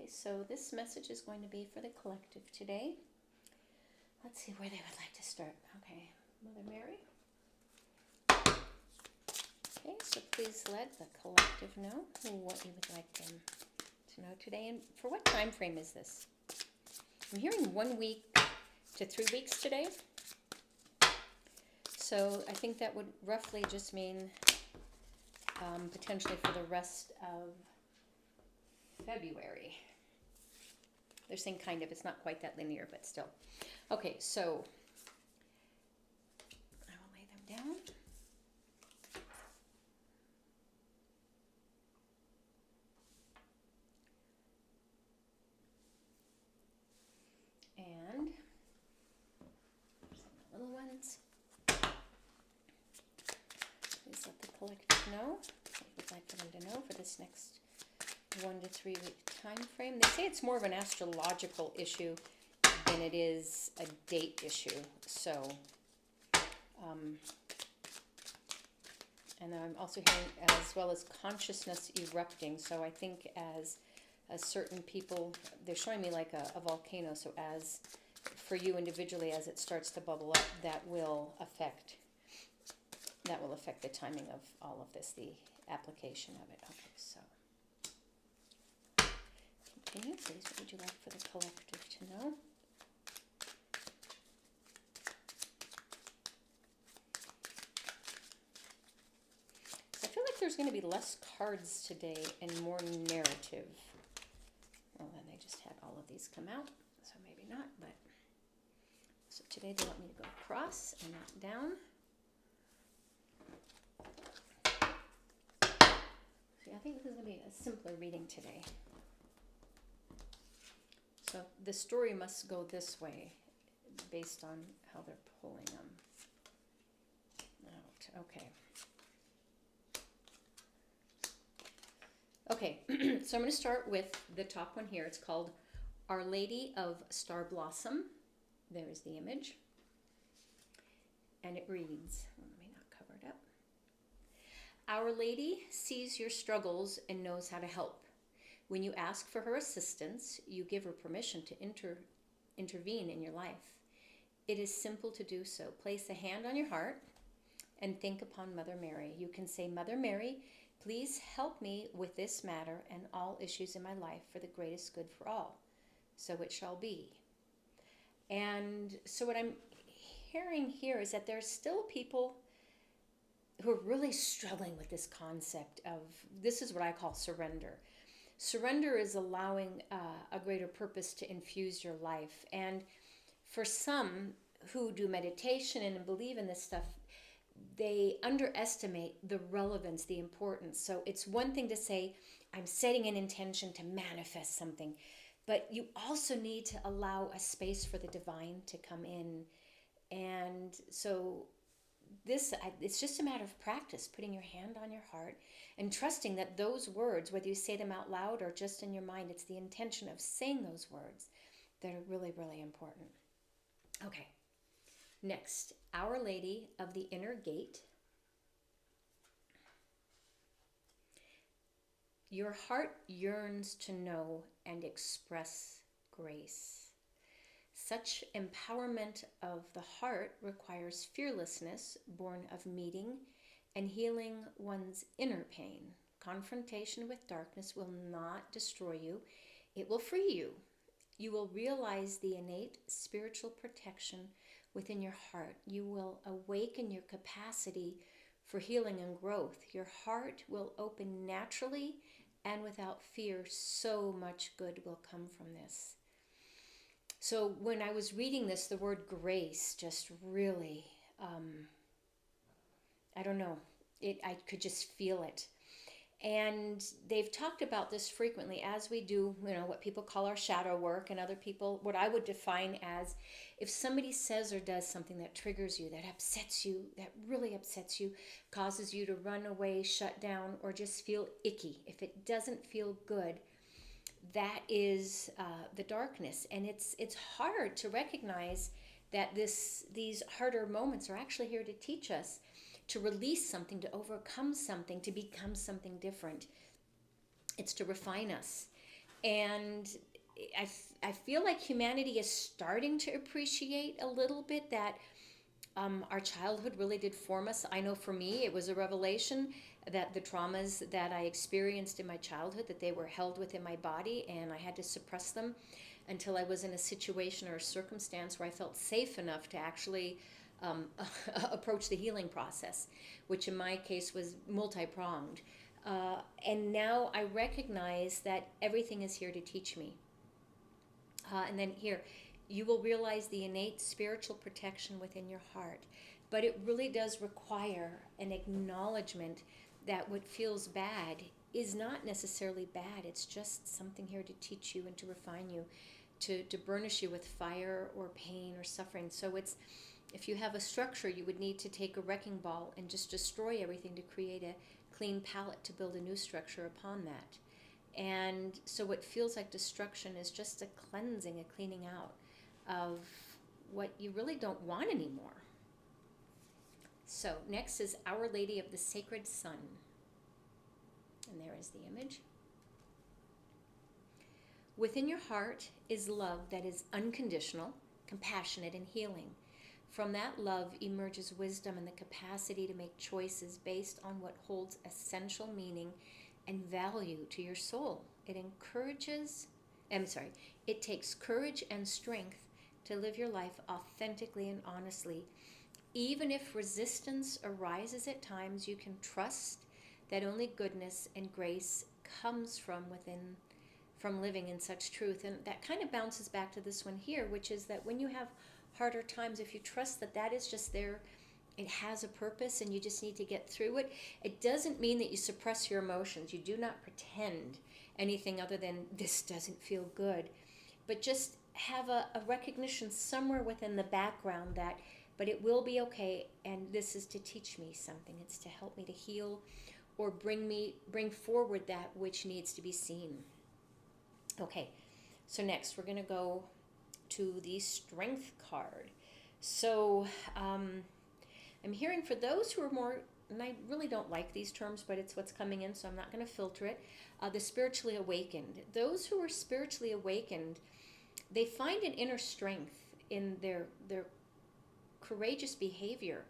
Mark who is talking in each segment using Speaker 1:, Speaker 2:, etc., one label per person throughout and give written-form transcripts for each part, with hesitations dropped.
Speaker 1: Okay, so this message is going to be for the collective today. Let's see where they would like to start. Okay, Mother Mary. Okay, so please let the collective know what you would like them to know today. And for what time frame is this? I'm hearing 1 week to 3 weeks today. So I think that would roughly just mean potentially for the rest of February. They're saying kind of, it's not quite that linear, but still. Okay, so I will lay them down. And some little ones. Please let the collective know what you would like for them to know for this next 1 to 3 week time frame. They say it's more of an astrological issue than it is a date issue. So, and I'm also hearing as well as consciousness erupting. So I think as certain people, they're showing me like a volcano. So as for you individually, as it starts to bubble up, that will affect the timing of all of this, the application of it. Okay, so continue, please. What would you like for the collective to know? So I feel like there's going to be less cards today and more narrative. Well, then they just had all of these come out, so maybe not, but so today they want me to go across and not down. So I think this is going to be a simpler reading today. So the story must go this way based on how they're pulling them out. Okay, so I'm going to start with the top one here. It's called Our Lady of Star Blossom. There is the image. And it reads, let me not cover it up. Our Lady sees your struggles and knows how to help. When you ask for her assistance, you give her permission to intervene in your life. It is simple to do so. Place a hand on your heart and think upon Mother Mary. You can say, Mother Mary, please help me with this matter and all issues in my life for the greatest good for all. So it shall be. And so what I'm hearing here is that there's still people who are really struggling with this concept of, this is what I call surrender. Surrender is allowing a greater purpose to infuse your life. And for some who do meditation and believe in this stuff, they underestimate the relevance, the importance. So it's one thing to say, I'm setting an intention to manifest something, but you also need to allow a space for the divine to come in. And so it's just a matter of practice, putting your hand on your heart and trusting that those words, whether you say them out loud or just in your mind, it's the intention of saying those words that are really, really important. Okay, next, Our Lady of the Inner Gate. Your heart yearns to know and express grace. Such empowerment of the heart requires fearlessness, born of meeting and healing one's inner pain. Confrontation with darkness will not destroy you. It will free you. You will realize the innate spiritual protection within your heart. You will awaken your capacity for healing and growth. Your heart will open naturally and without fear. So much good will come from this. So when I was reading this, the word grace just really, I don't know, I could just feel it. And they've talked about this frequently as we do, what people call our shadow work, and other people, what I would define as if somebody says or does something that triggers you, that upsets you, that really upsets you, causes you to run away, shut down, or just feel icky. If it doesn't feel good, that is the darkness. And it's hard to recognize that these harder moments are actually here to teach us to release something, to overcome something, to become something different. It's to refine us. And I feel like humanity is starting to appreciate a little bit that our childhood really did form us. I know for me, it was a revelation that the traumas that I experienced in my childhood, that they were held within my body and I had to suppress them until I was in a situation or a circumstance where I felt safe enough to actually approach the healing process, which in my case was multi-pronged. And now I recognize that everything is here to teach me. And then here, you will realize the innate spiritual protection within your heart. But it really does require an acknowledgement that what feels bad is not necessarily bad. It's just something here to teach you and to refine you, to burnish you with fire or pain or suffering. So it's, if you have a structure, you would need to take a wrecking ball and just destroy everything to create a clean palette to build a new structure upon that. And so what feels like destruction is just a cleansing, a cleaning out of what you really don't want anymore. So next is Our Lady of the Sacred Sun. And there is the image. Within your heart is love that is unconditional, compassionate, and healing. From that love emerges wisdom and the capacity to make choices based on what holds essential meaning and value to your soul. It takes courage and strength to live your life authentically and honestly. Even if resistance arises at times, you can trust that only goodness and grace comes from within, from living in such truth. And that kind of bounces back to this one here, which is that when you have harder times, if you trust that that is just there, it has a purpose and you just need to get through it. It doesn't mean that you suppress your emotions. You do not pretend anything other than this doesn't feel good. But just have a recognition somewhere within the background that, but it will be okay, and this is to teach me something. It's to help me to heal or bring forward that which needs to be seen. Okay, so next we're going to go to the Strength card. So I'm hearing for those who are more, and I really don't like these terms, but it's what's coming in, so I'm not going to filter it, the spiritually awakened. Those who are spiritually awakened, they find an inner strength in their courageous behavior.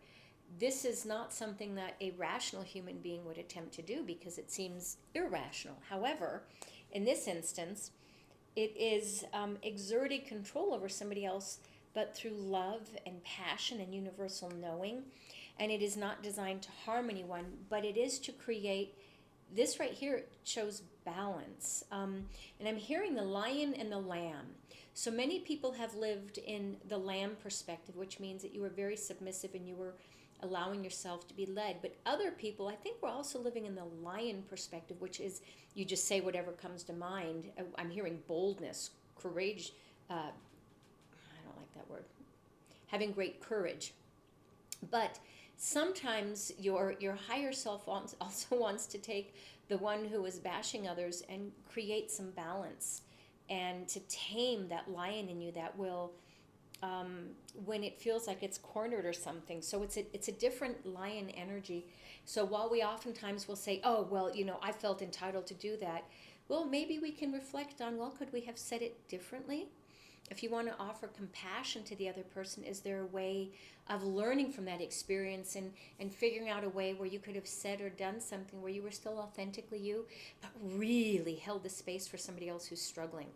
Speaker 1: This is not something that a rational human being would attempt to do because it seems irrational. However, in this instance, it is exerting control over somebody else, but through love and passion and universal knowing. And it is not designed to harm anyone, but it is to create, this right here shows balance. And I'm hearing the lion and the lamb. So many people have lived in the lamb perspective, which means that you were very submissive and you were allowing yourself to be led. But other people, I think, we're also living in the lion perspective, which is you just say whatever comes to mind. I'm hearing boldness, courage. I don't like that word. Having great courage. But sometimes your higher self also wants to take the one who is bashing others and create some balance and to tame that lion in you that will, when it feels like it's cornered or something. So it's a different lion energy. So while we oftentimes will say, oh, well, I felt entitled to do that. Well, maybe we can reflect on, well, could we have said it differently? If you want to offer compassion to the other person, is there a way of learning from that experience and figuring out a way where you could have said or done something where you were still authentically you, but really held the space for somebody else who's struggling?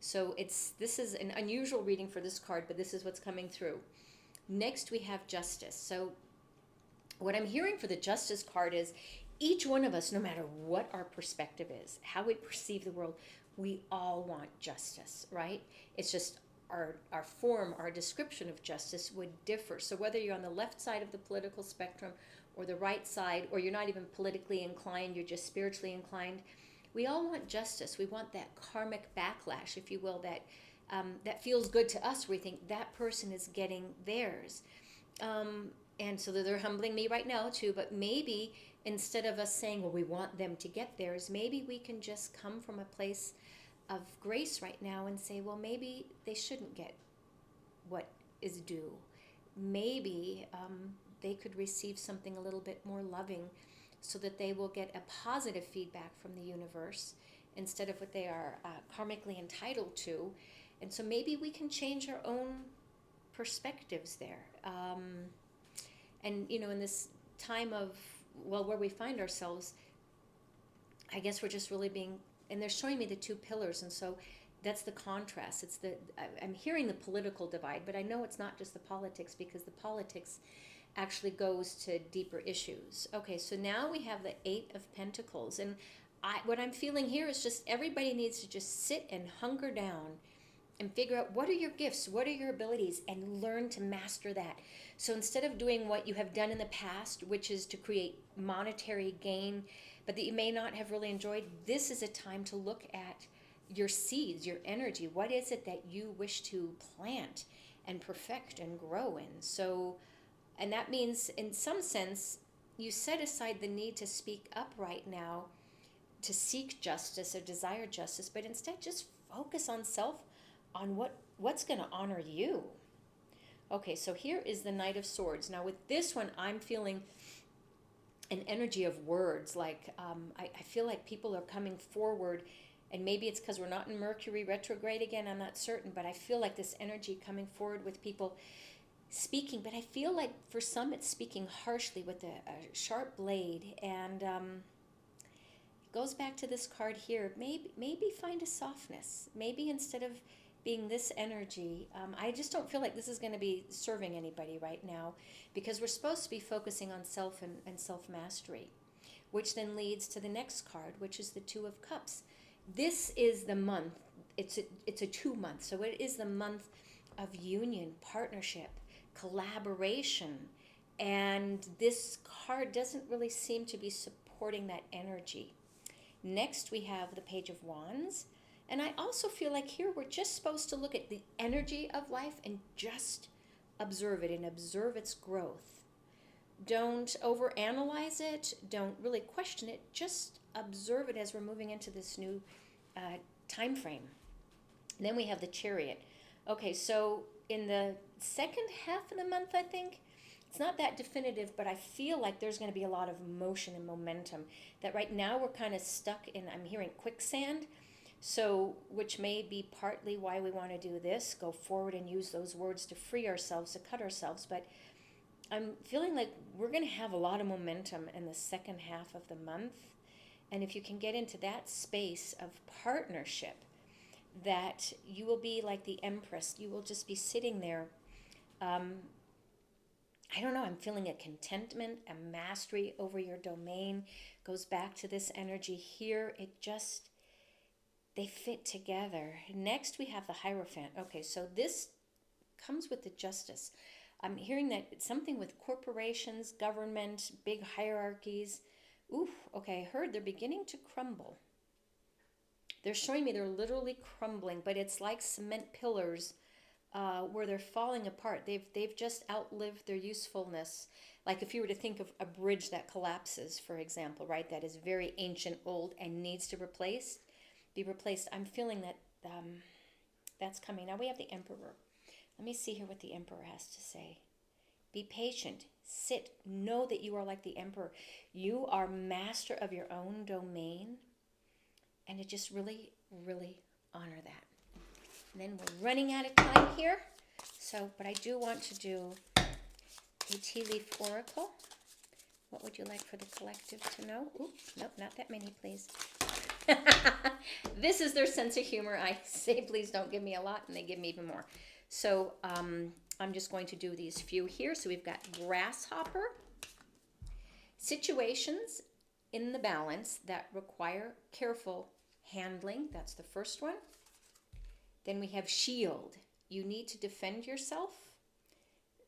Speaker 1: So this is an unusual reading for this card, but this is what's coming through. Next, we have Justice. So what I'm hearing for the Justice card is each one of us, no matter what our perspective is, how we perceive the world, we all want justice, right? It's just our form, our description of justice would differ. So whether you're on the left side of the political spectrum or the right side, or you're not even politically inclined, you're just spiritually inclined, we all want justice. We want that karmic backlash, if you will, that feels good to us. We think that person is getting theirs. And so they're humbling me right now too, but maybe instead of us saying, well, we want them to get theirs, maybe we can just come from a place of grace right now and say, well, maybe they shouldn't get what is due. Maybe they could receive something a little bit more loving so that they will get a positive feedback from the universe instead of what they are karmically entitled to. And so maybe we can change our own perspectives there. And, you know, in this time of, well, where we find ourselves, I guess we're just really being, and they're showing me the two pillars. And so that's the contrast. It's I'm hearing the political divide, but I know it's not just the politics, because the politics actually goes to deeper issues. Okay, so now we have the Eight of Pentacles. And what I'm feeling here is just everybody needs to just sit and hunker down and figure out what are your gifts, what are your abilities, and learn to master that. So instead of doing what you have done in the past, which is to create monetary gain, but that you may not have really enjoyed, this is a time to look at your seeds, your energy. What is it that you wish to plant and perfect and grow in? So, and that means in some sense, you set aside the need to speak up right now, to seek justice or desire justice, but instead just focus on self, on what's going to honor you. Okay, so here is the Knight of Swords. Now with this one, I'm feeling an energy of words. Like I feel like people are coming forward, and maybe it's because we're not in Mercury retrograde again, I'm not certain, but I feel like this energy coming forward with people speaking, but I feel like for some it's speaking harshly with a sharp blade. And it goes back to this card here. Maybe find a softness. Maybe instead of being this energy, I just don't feel like this is going to be serving anybody right now, because we're supposed to be focusing on self and self-mastery, which then leads to the next card, which is the Two of Cups. This is the month. It's a 2 month, so it is the month of union, partnership, collaboration, and this card doesn't really seem to be supporting that energy. Next, we have the Page of Wands. And I also feel like here we're just supposed to look at the energy of life and just observe it and observe its growth. Don't overanalyze it. Don't really question it. Just observe it as we're moving into this new time frame. And then we have the Chariot. Okay, so in the second half of the month, I think, it's not that definitive, but I feel like there's going to be a lot of motion and momentum. That right now we're kind of stuck in, I'm hearing quicksand. So, which may be partly why we want to do this, go forward and use those words to free ourselves, to cut ourselves. But I'm feeling like we're going to have a lot of momentum in the second half of the month. And if you can get into that space of partnership, that you will be like the Empress. You will just be sitting there. I don't know, I'm feeling a contentment, a mastery over your domain. Goes back to this energy here. It just, they fit together. Next, we have the Hierophant. Okay, so this comes with the Justice. I'm hearing that it's something with corporations, government, big hierarchies. Oof, okay, I heard they're beginning to crumble. They're showing me they're literally crumbling, but it's like cement pillars where they're falling apart. They've just outlived their usefulness. Like if you were to think of a bridge that collapses, for example, right? That is very ancient, old, and needs to be replaced. I'm feeling that that's coming. Now we have the Emperor. Let me see here what the Emperor has to say. Be patient. Sit. Know that you are like the Emperor. You are master of your own domain. And to just really, really honor that. And then we're running out of time here. So, but I do want to do a tea leaf oracle. What would you like for the collective to know? Oops, nope, not that many, please. This is their sense of humor. I say, please don't give me a lot, and they give me even more. So I'm just going to do these few here. So we've got grasshopper, situations in the balance that require careful handling. That's the first one. Then we have shield. You need to defend yourself.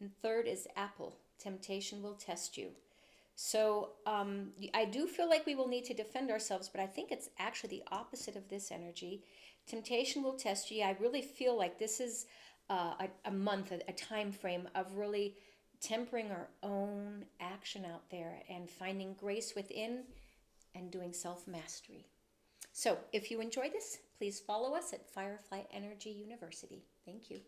Speaker 1: And third is apple. Temptation will test you. So I do feel like we will need to defend ourselves, but I think it's actually the opposite of this energy. Temptation will test you. I really feel like this is a month, a time frame of really tempering our own action out there and finding grace within and doing self-mastery. So if you enjoy this, please follow us at Firefly Energy University. Thank you.